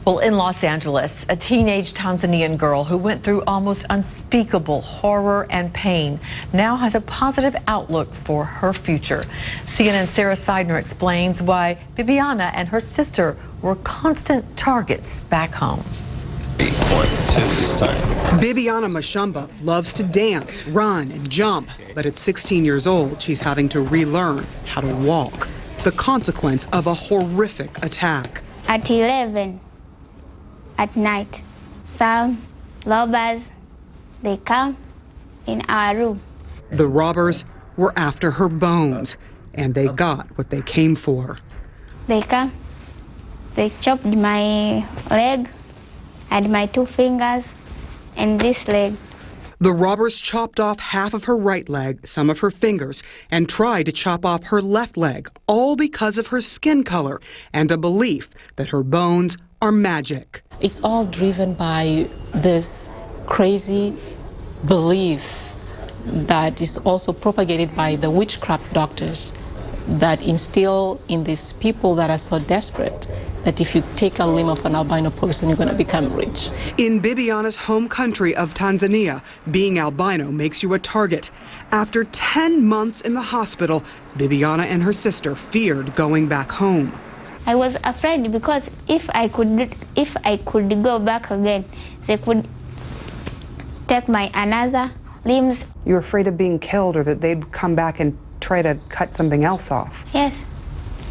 Well, in Los Angeles, a teenage Tanzanian girl who went through almost unspeakable horror and pain now has a positive outlook for her future. CNN's Sarah Seidner explains why Bibiana and her sister were constant targets back home. 1, 2 this time. Bibiana Mashamba loves to dance, run, and jump, but at 16 years old, she's having to relearn how to walk. The consequence of a horrific attack. At 11 at night, some robbers, they come in our room. The robbers were after her bones, and they got what they came for. They come, they chopped my leg and my 2 fingers and this leg. The robbers chopped off half of her right leg, some of her fingers, and tried to chop off her left leg, all because of her skin color and a belief that her bones are magic. It's all driven by this crazy belief that is also propagated by the witchcraft doctors that instill in these people that are so desperate that if you take a limb of an albino person, you're going to become rich. In Bibiana's home country of Tanzania, being albino makes you a target. After 10 months in the hospital, Bibiana and her sister feared going back home. I was afraid because if I could go back again, they could take my another limbs. You're afraid of being killed or that they'd come back and try to cut something else off? Yes.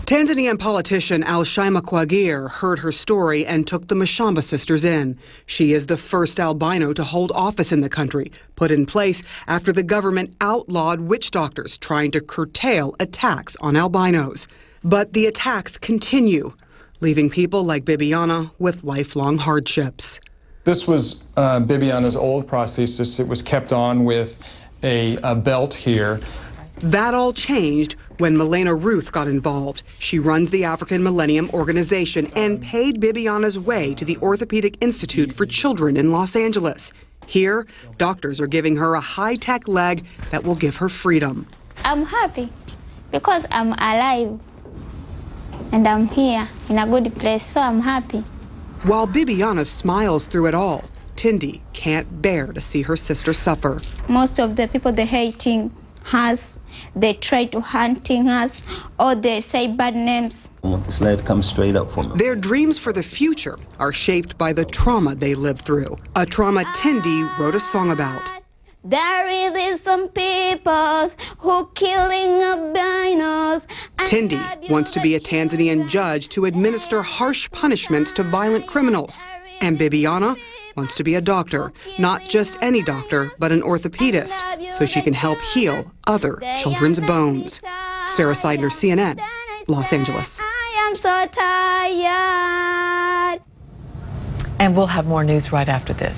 Tanzanian politician Al-Shaima Kwagir heard her story and took the Mashamba sisters in. She is the first albino to hold office in the country, put in place after the government outlawed witch doctors trying to curtail attacks on albinos. But the attacks continue, leaving people like Bibiana with lifelong hardships. This was Bibiana's old prosthesis. It was kept on with a belt here. That all changed when Milena Ruth got involved. She runs the African Millennium Organization and paid Bibiana's way to the Orthopedic Institute for Children in Los Angeles. Here, doctors are giving her a high-tech leg that will give her freedom. I'm happy because I'm alive and I'm here in a good place, so I'm happy. While Bibiana smiles through it all, Tindi can't bear to see her sister suffer. Most of the people, they're hating us, they try to hunting us, or they say bad names. This lead comes straight up for me. Their dreams for the future are shaped by the trauma they lived through, a trauma Tindi wrote a song about. There is some people who killing albinos. Tindi wants to be a Tanzanian judge to administer harsh punishments to violent criminals. And Bibiana wants to be a doctor, not just any doctor, but an orthopedist, so she can help heal other children's bones. Sarah Seidner, CNN, Los Angeles. I am so tired. And we'll have more news right after this.